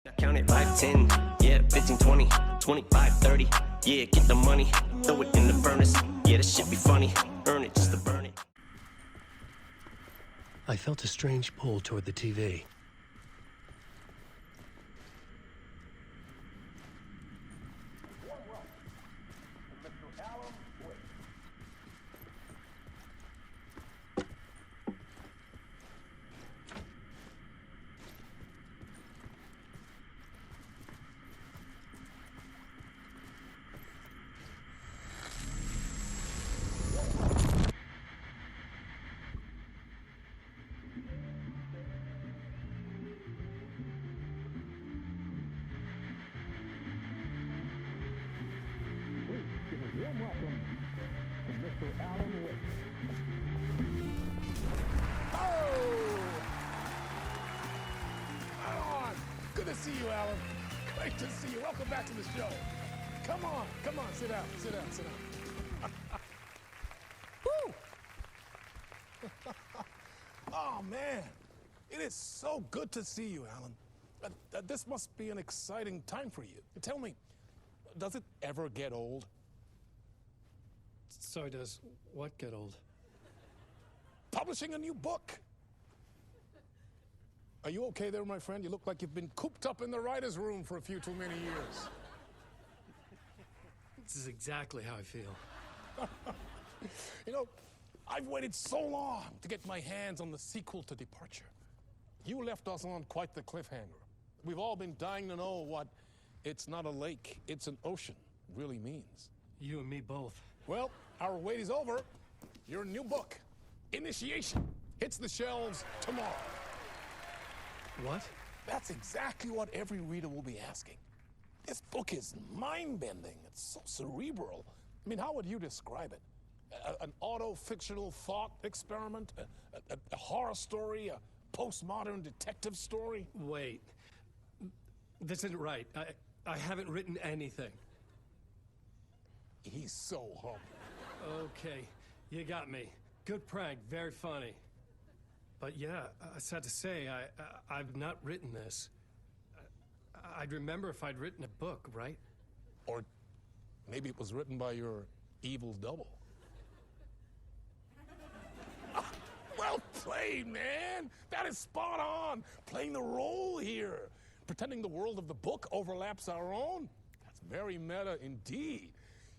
I count it 5, 10, yeah, 15, 20, 25, 30, yeah, get the money, throw it in the furnace, yeah, this shit be funny, earn it just to burn it. I felt a strange pull toward the TV. Good to see you, Alan. Great to see you. Welcome back to the show. Come on, sit down, sit down. Woo! Oh, man. It is so good to see you, Alan. This must be an exciting time for you. Tell me, does it ever get old? Sorry, does what get old? Publishing a new book. Are you okay there, my friend? You look like you've been cooped up in the writer's room for a few too many years. This is exactly how I feel. You know, I've waited so long to get my hands on the sequel to Departure. You left us on quite the cliffhanger. We've all been dying to know what "it's not a lake, it's an ocean" really means. You and me both. Well, our wait is over. Your new book, Initiation, hits the shelves tomorrow. What? That's exactly what every reader will be asking. This book is mind-bending. It's so cerebral. I mean, how would you describe it? An auto-fictional thought experiment? A horror story? A postmodern detective story? Wait. This isn't right. I haven't written anything. He's so humble. Okay, you got me. Good prank, very funny. But yeah, sad to say, I've not written this. I'd remember if I'd written a book, right? Or maybe it was written by your evil double. Well played, man! That is spot on! Playing the role here. Pretending the world of the book overlaps our own. That's very meta indeed.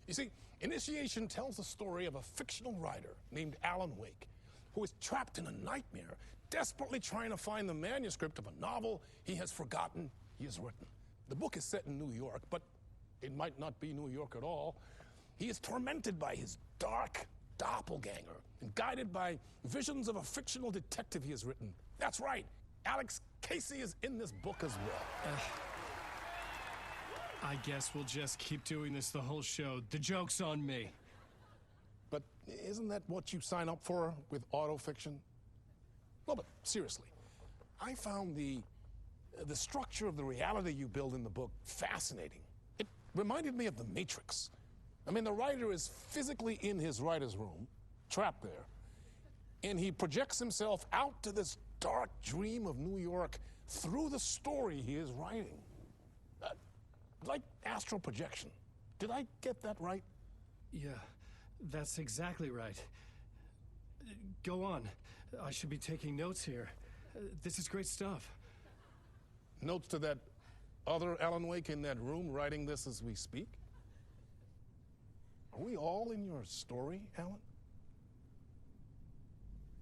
You see, Initiation tells the story of a fictional writer named Alan Wake, who is trapped in a nightmare, desperately trying to find the manuscript of a novel he has forgotten he has written. The book is set in New York, but it might not be New York at all. He is tormented by his dark doppelganger and guided by visions of a fictional detective he has written. That's right, Alex Casey is in this book as well. I guess we'll just keep doing this the whole show. The joke's on me. But isn't that what you sign up for with autofiction? Well, but seriously, I found the structure of the reality you build in the book fascinating. It reminded me of The Matrix. I mean, the writer is physically in his writer's room, trapped there, and he projects himself out to this dark dream of New York through the story he is writing. Like astral projection. Did I get that right? Yeah, that's exactly right. Go on. I should be taking notes here. This is great stuff. Notes to that other Alan Wake in that room writing this as we speak? Are we all in your story, Alan?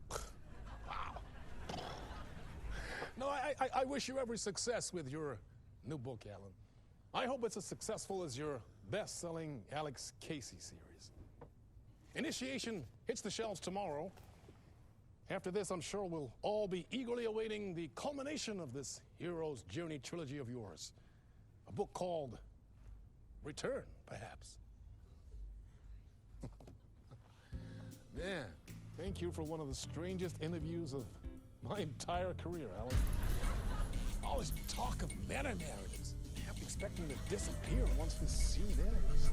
Wow. No, I wish you every success with your new book, Alan. I hope it's as successful as your best-selling Alex Casey series. Initiation hits the shelves tomorrow. After this, I'm sure we'll all be eagerly awaiting the culmination of this hero's journey trilogy of yours. A book called Return, perhaps. Man, thank you for one of the strangest interviews of my entire career, Alan. All this talk of meta-narratives. I kept expecting to disappear once this scene ends.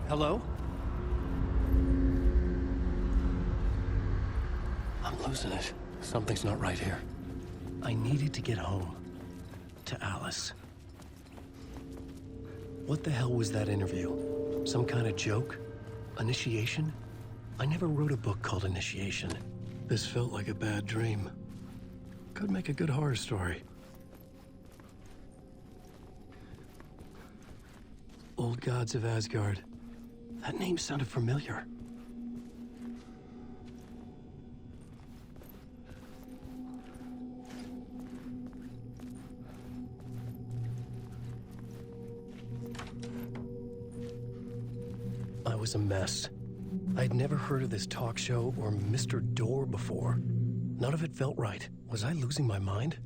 Hello? I'm losing it. Something's not right here. I needed to get home. To Alice. What the hell was that interview? Some kind of joke? Initiation? I never wrote a book called Initiation. This felt like a bad dream. Could make a good horror story. Old Gods of Asgard. That name sounded familiar. I was a mess. I'd never heard of this talk show or Mr. Door before. None of it felt right. Was I losing my mind?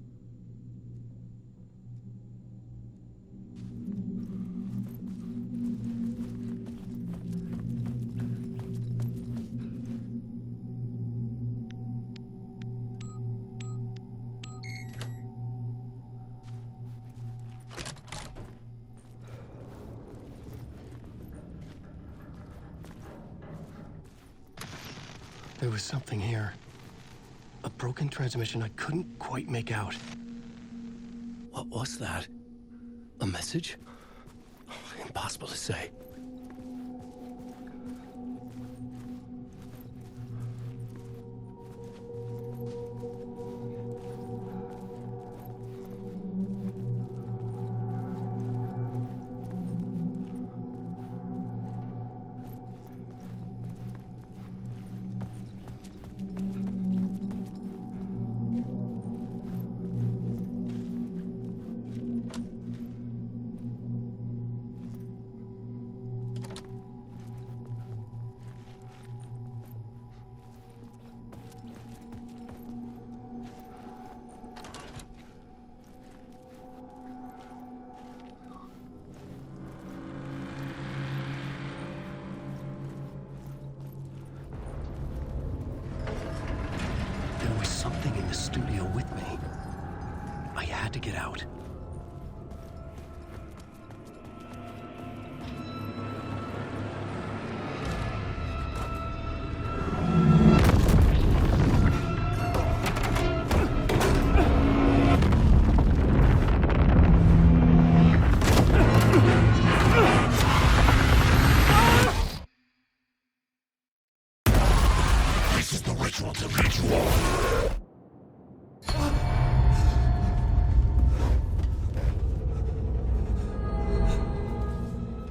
There was something here. A broken transmission I couldn't quite make out. What was that? A message? Impossible to say. Something in the studio with me. I had to get out. This is the ritual to lead you all.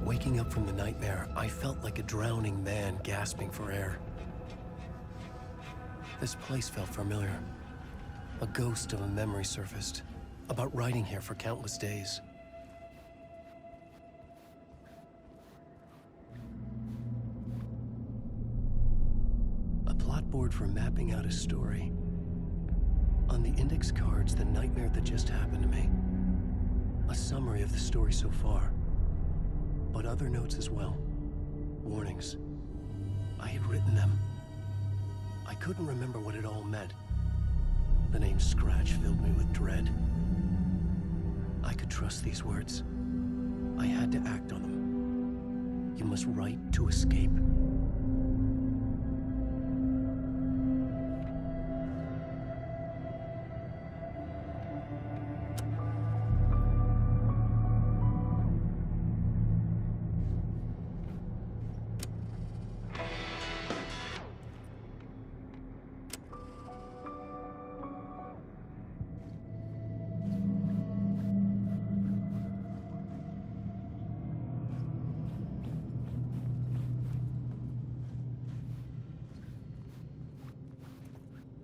Waking up from the nightmare, I felt like a drowning man gasping for air. This place felt familiar. A ghost of a memory surfaced, about riding here for countless days. A plot board for mapping out a story. On the index cards, the nightmare that just happened to me. A summary of the story so far. But other notes as well. Warnings. I had written them. I couldn't remember what it all meant. The name Scratch filled me with dread. I could trust these words. I had to act on them. You must write to escape.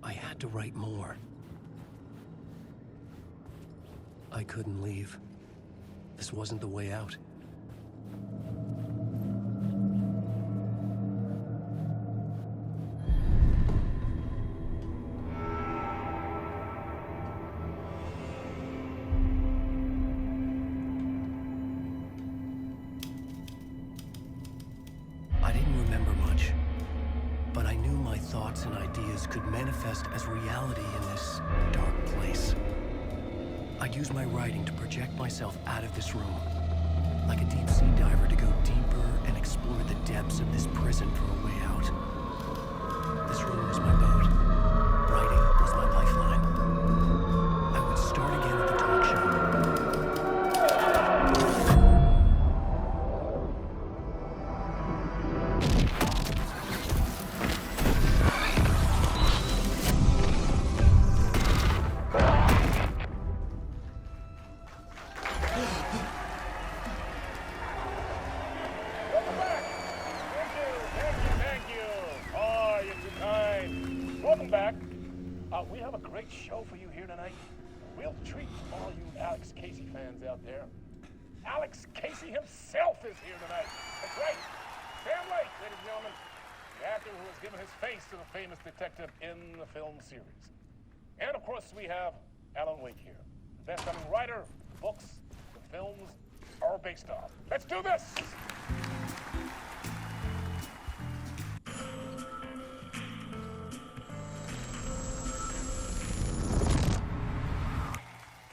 I had to write more. I couldn't leave. This wasn't the way out. I didn't remember much. But I knew my thoughts and ideas could manifest as reality in this dark place. I'd use my writing to project myself out of this room, like a deep-sea diver to go deeper and explore the We have a great show for you here tonight. We'll treat all you Alex Casey fans out there. Alex Casey himself is here tonight. That's right. Sam Lake, ladies and gentlemen, the actor who has given his face to the famous detective in the film series. And of course, we have Alan Wake here, the best-selling writer, the books, the films are based on. Let's do this!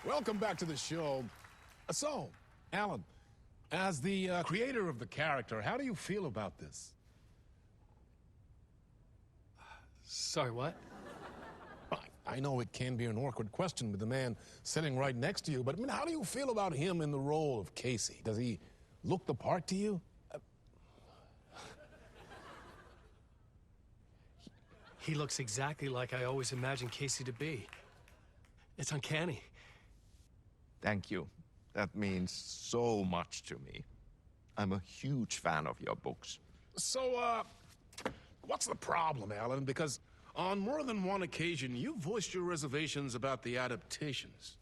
Welcome back to the show. So, Alan, as the creator of the character, how do you feel about this? Sorry, what? I know it can be an awkward question with the man sitting right next to you, but I mean, how do you feel about him in the role of Casey? Does he look the part to you? He looks exactly like I always imagined Casey to be. It's uncanny. Thank you. That means so much to me. I'm a huge fan of your books. So, what's the problem, Alan? Because on more than one occasion, you voiced your reservations about the adaptations.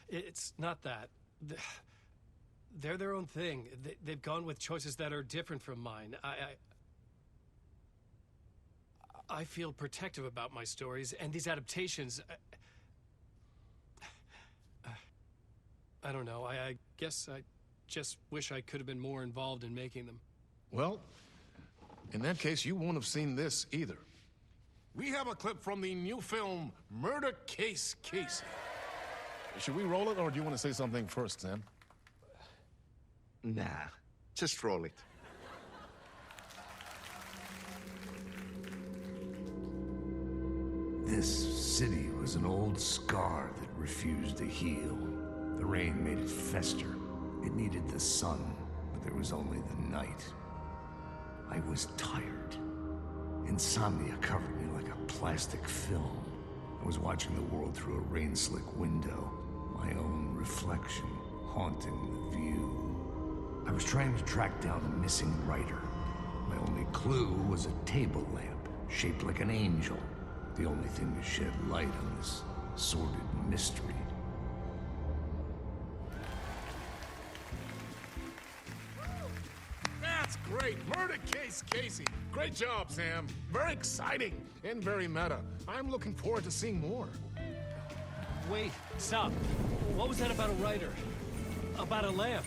It's not that. They're their own thing. They've gone with choices that are different from mine. I feel protective about my stories, and these adaptations... I don't know. I guess I just wish I could have been more involved in making them. Well, in that case, you won't have seen this either. We have a clip from the new film, Murder Case Casey. Should we roll it, or do you want to say something first, Sam? Nah, just roll it. This city was an old scar that refused to heal. The rain made it fester. It needed the sun, but there was only the night. I was tired. Insomnia covered me like a plastic film. I was watching the world through a rain-slick window, my own reflection haunting the view. I was trying to track down a missing writer. My only clue was a table lamp, shaped like an angel. The only thing to shed light on this sordid mystery. That's great! Murder Case Casey! Great job, Sam. Very exciting and very meta. I'm looking forward to seeing more. Wait, stop. What was that about a writer? About a lamp?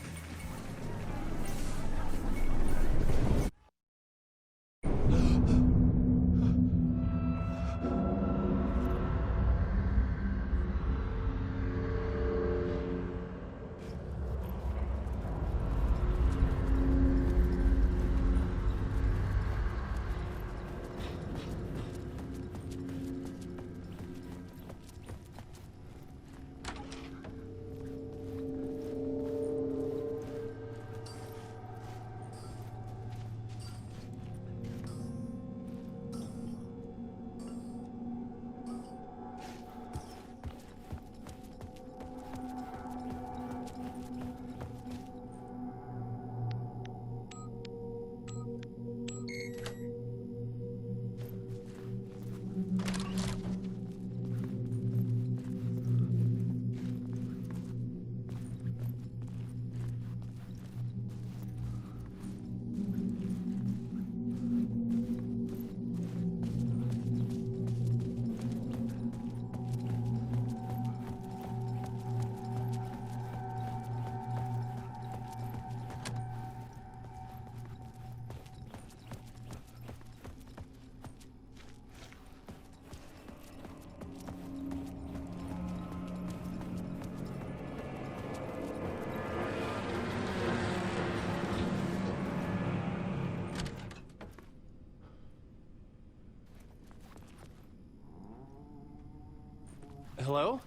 Hello?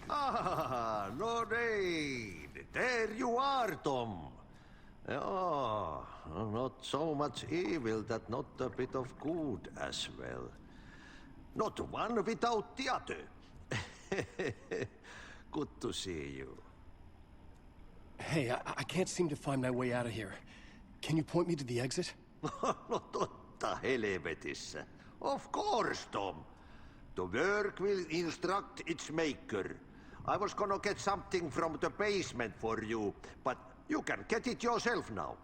Ah, Lorraine! There you are, Tom. Oh, not so much evil that not a bit of good as well. Not one without the other. Good to see you. Hey, I can't seem to find my way out of here. Can you point me to the exit? No totta helvetissä. Of course, Tom. The work will instruct its maker. I was gonna get something from the basement for you, but you can get it yourself now.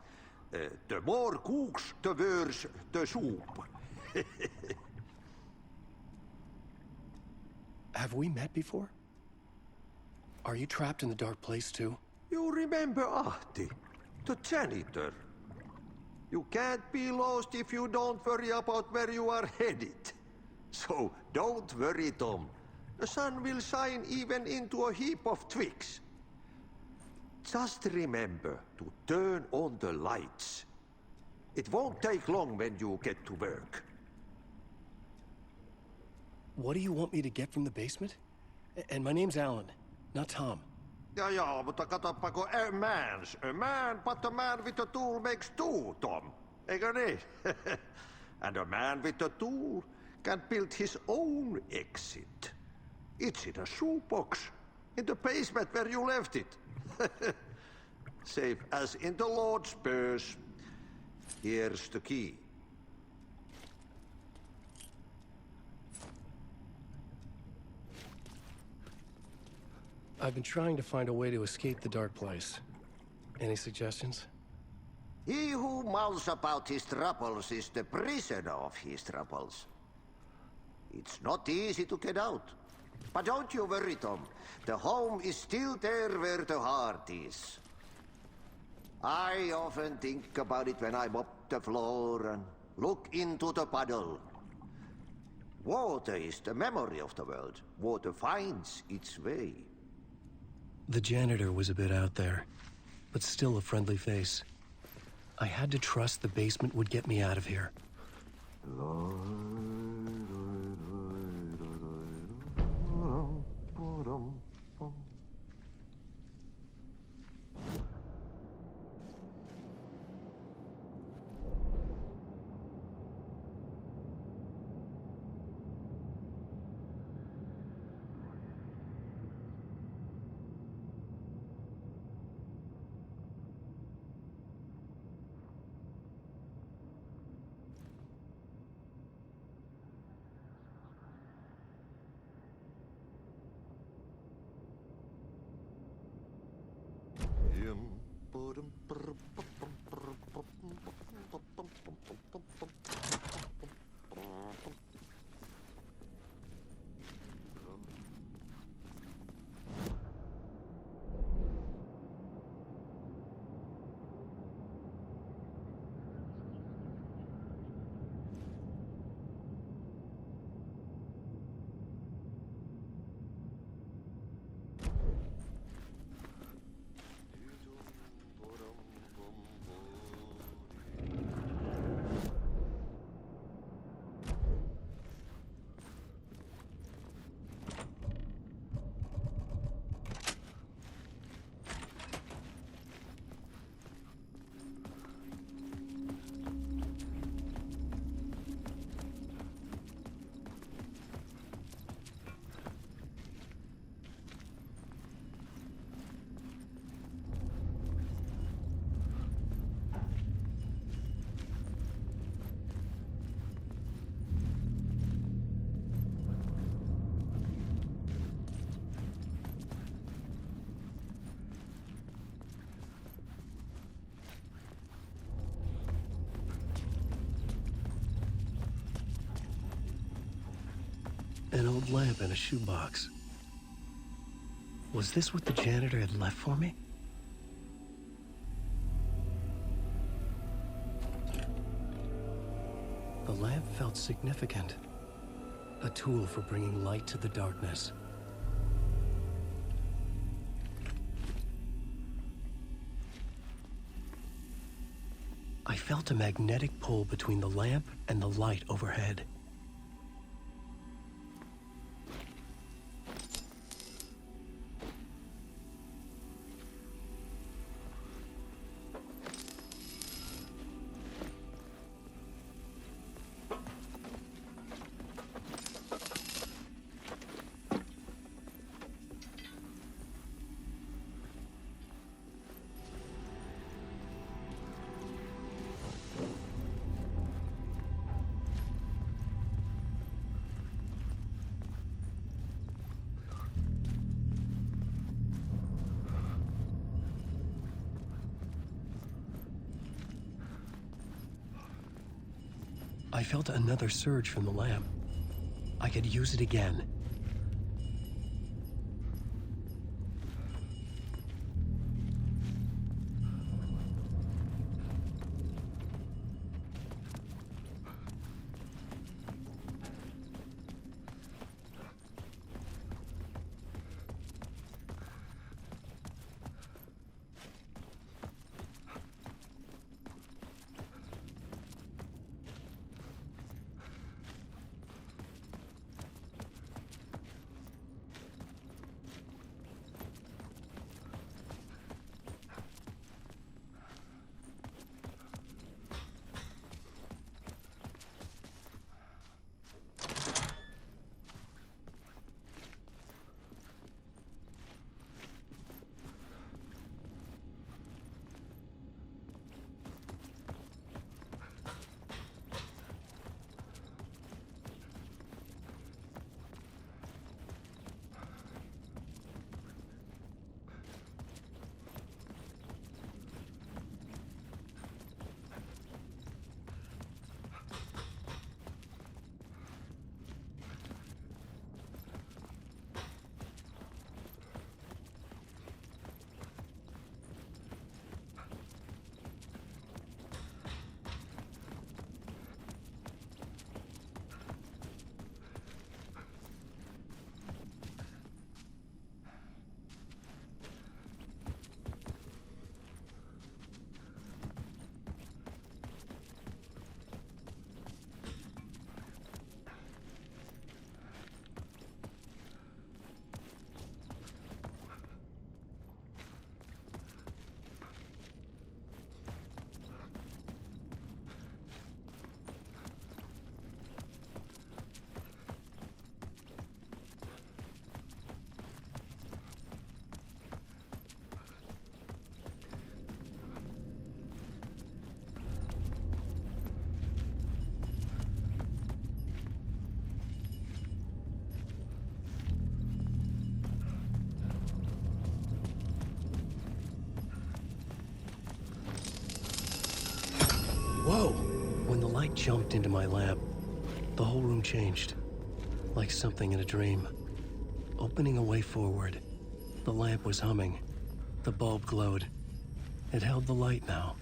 The more cooks, the worse the soup. Have we met before? Are you trapped in the dark place too? You remember Ahti, the janitor. You can't be lost if you don't worry about where you are headed. So don't worry, Tom. The sun will shine even into a heap of twigs. Just remember to turn on the lights. It won't take long when you get to work. What do you want me to get from the basement? And my name's Alan, not Tom. Ja, mutta katoppa kun a man, but a man with a tool makes two, Tom. Eikö niin? And a man with a tool can build his own exit. It's in a shoebox, in the basement where you left it. Safe as in the Lord's purse. Here's the key. I've been trying to find a way to escape the dark place. Any suggestions? He who mouths about his troubles is the prisoner of his troubles. It's not easy to get out. But don't you worry, Tom. The home is still there where the heart is. I often think about it when I mop the floor and look into the puddle. Water is the memory of the world. Water finds its way. The janitor was a bit out there, but still a friendly face. I had to trust the basement would get me out of here. An old lamp in a shoebox. Was this what the janitor had left for me? The lamp felt significant. A tool for bringing light to the darkness. I felt a magnetic pull between the lamp and the light overhead. I felt another surge from the lamp. I could use it again. Whoa! When the light jumped into my lamp, the whole room changed. Like something in a dream. Opening a way forward. The lamp was humming. The bulb glowed. It held the light now.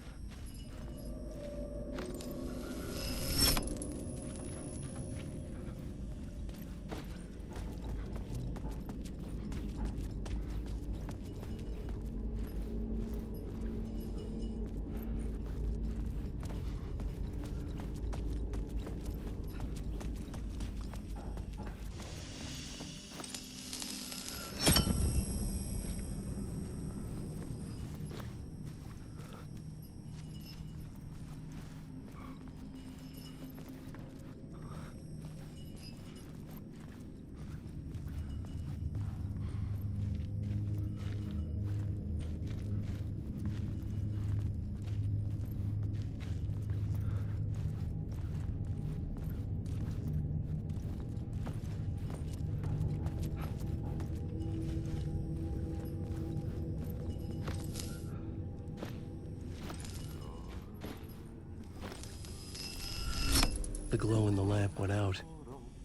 The glow in the lamp went out,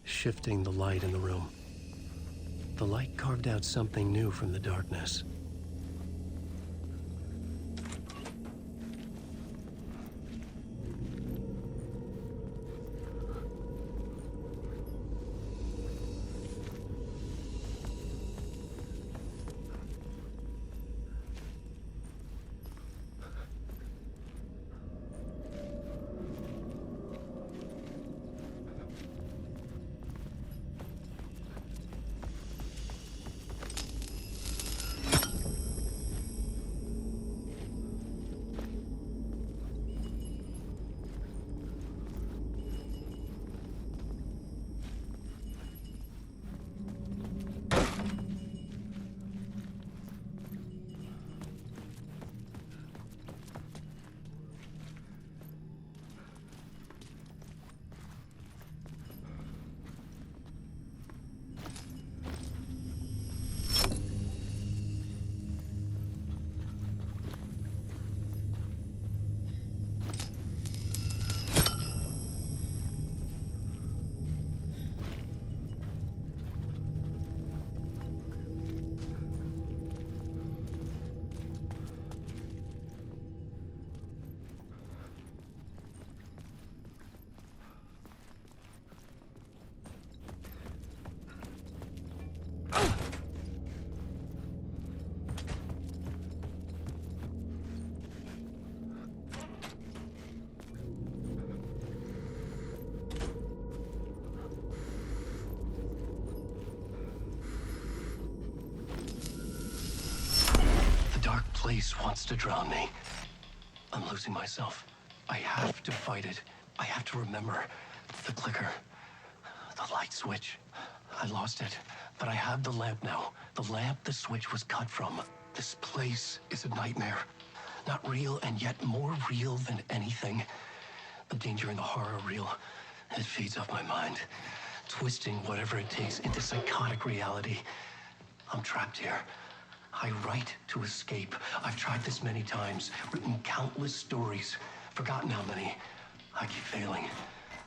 shifting the light in the room. The light carved out something new from the darkness. place wants to drown me. I'm losing myself. I have to fight it. I have to remember. The clicker. The light switch. I lost it. But I have the lamp now. The lamp the switch was cut from. This place is a nightmare. Not real, and yet more real than anything. The danger and the horror are real. It feeds off my mind, twisting whatever it takes into psychotic reality. I'm trapped here. I write to escape. I've tried this many times, written countless stories, forgotten how many. I keep failing,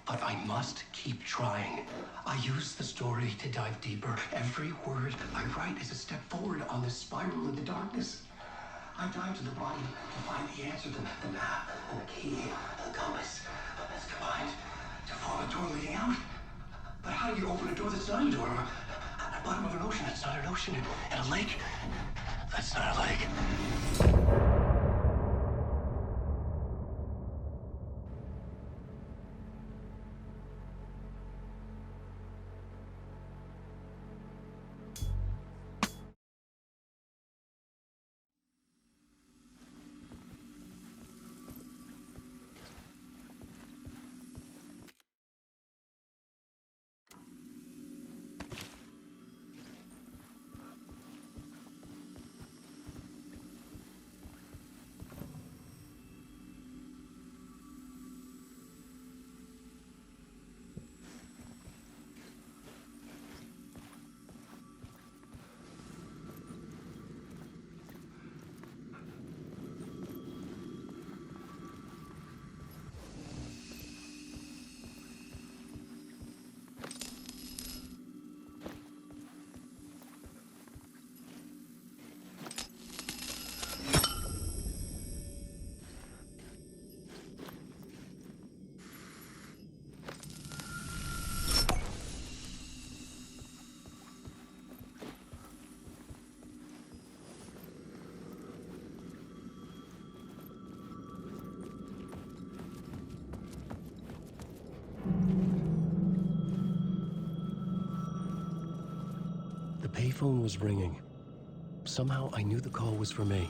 but I must keep trying. I use the story to dive deeper. Every word I write is a step forward on this spiral into darkness. I dive to the bottom to find the answer, the map, and the key, and the compass. It's combined to form a door leading out. But how do you open a door that's not a door? At the bottom of an ocean that's not an ocean, and a lake that's not a lake. The payphone was ringing. Somehow I knew the call was for me.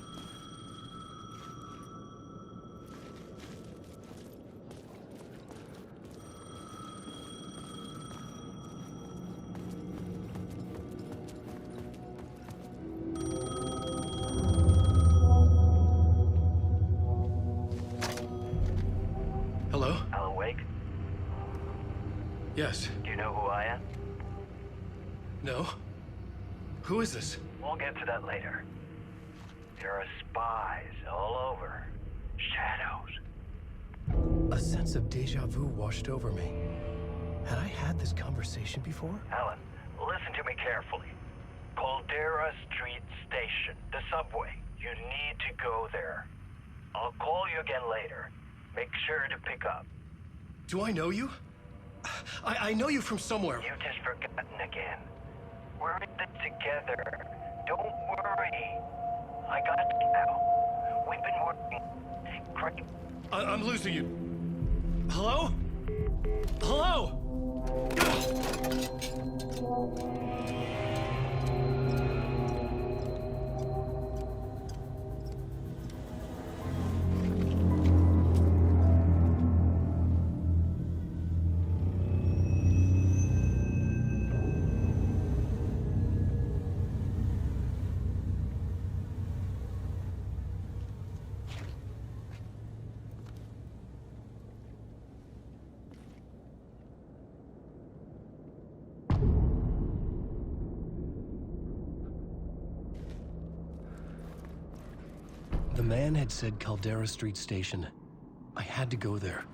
Hello? Alan Wake? Yes. Do you know who I am? No? Who is this? We'll get to that later. There are spies all over. Shadows. A sense of deja vu washed over me. Had I had this conversation before? Alan, listen to me carefully. Caldera Street Station, the subway. You need to go there. I'll call you again later. Make sure to pick up. Do I know you? I know you from somewhere. You've just forgotten again. We're in this together. Don't worry. I got you now. We've been working great. I'm losing you. Hello? Hello? The man had said Caldera Street Station. I had to go there.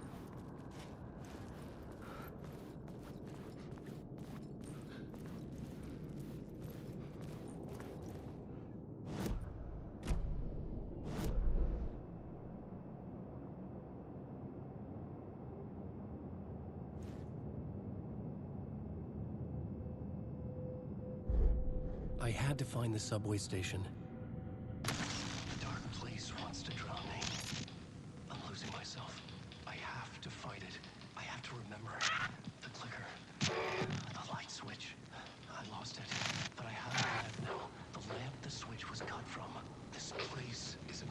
I had to find the subway station. The dark place wants to drown me. I'm losing myself. I have to fight it. I have to remember. The clicker. The light switch. I lost it. But I have the lamp now. The lamp the switch was cut from. This place is a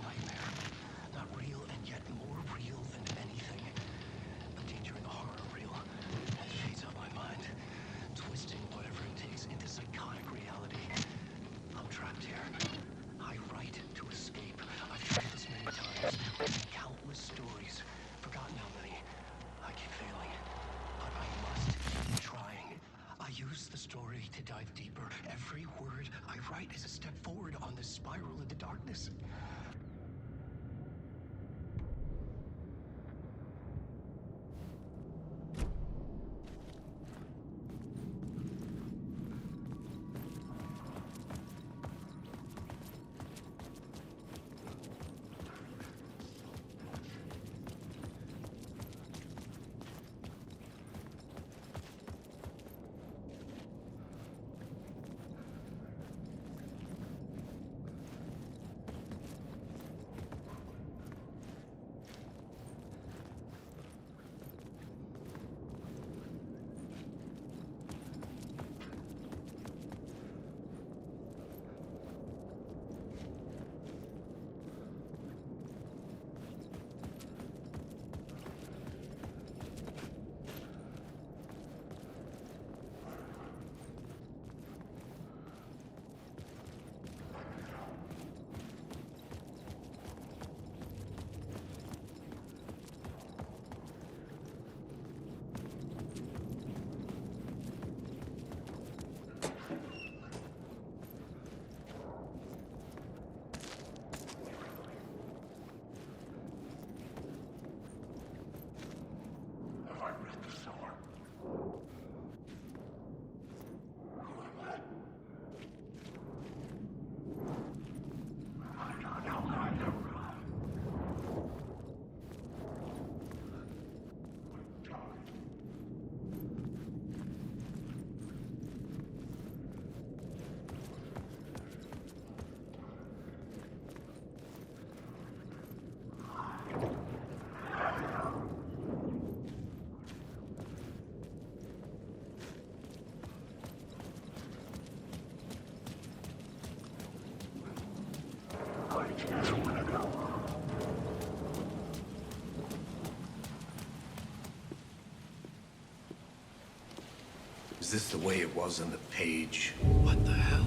this the way it was on the page? What the hell?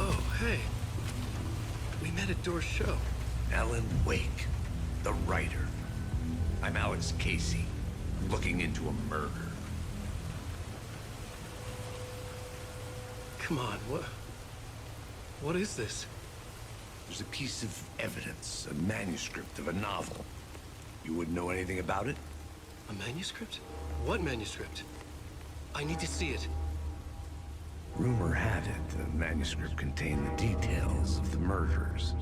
Oh, hey. We met at Door's show. Alan Wake, the writer. I'm Alex Casey. I'm looking into a murder. Come on, what is this? There's a piece of evidence, a manuscript of a novel. You wouldn't know anything about it? A manuscript? What manuscript? I need to see it. Rumor had it the manuscript contained the details of the murders.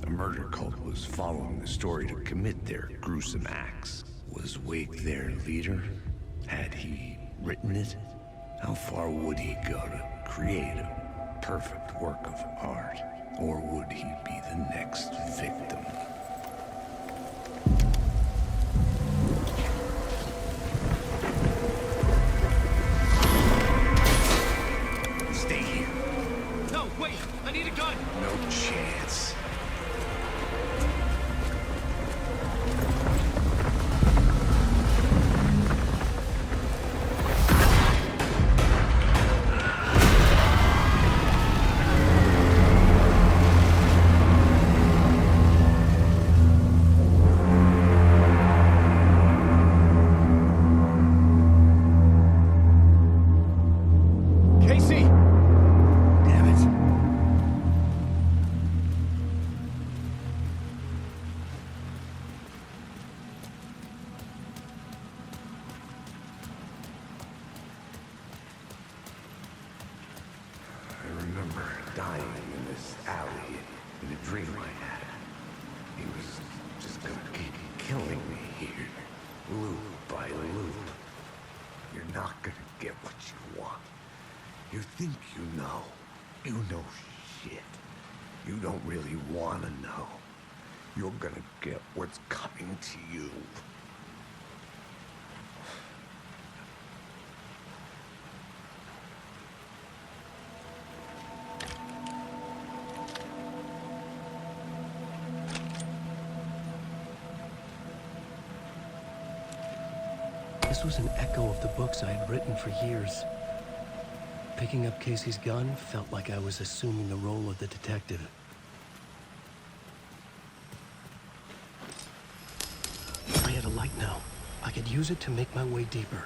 A murder cult was following the story to commit their gruesome acts. Was Wake their leader? Had he written it? How far would he go to create a perfect work of art? Or would he be the next victim? Stay here. No, wait! I need a gun! No chance. Casey! Damn it. I remember dying in this alley in a dream I had. He was just gonna keep killing me here, loop by loop. You're not gonna get what you want. You think you know. You know shit. You don't really wanna know. You're gonna get what's coming to you. This was an echo of the books I had written for years. Picking up Casey's gun felt like I was assuming the role of the detective. I had a light now. I could use it to make my way deeper.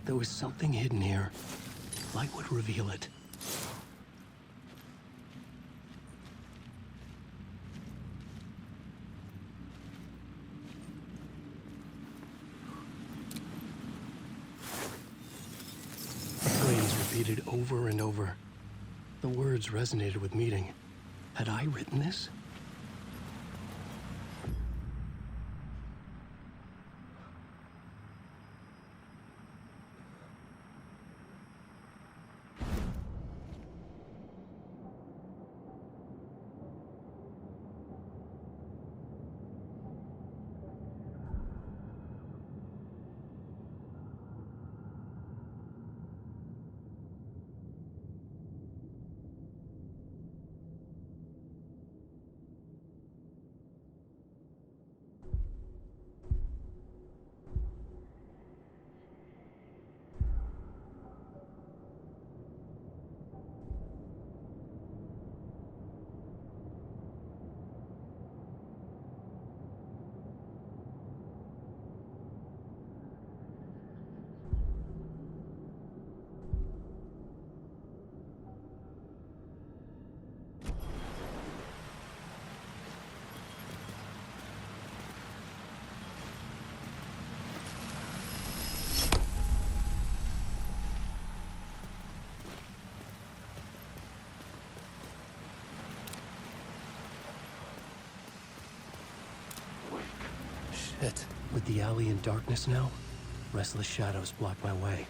There was something hidden here. Light would reveal it. The phrase repeated over and over. The words resonated with meaning. Had I written this? pit. With the alley in darkness now, restless shadows block my way.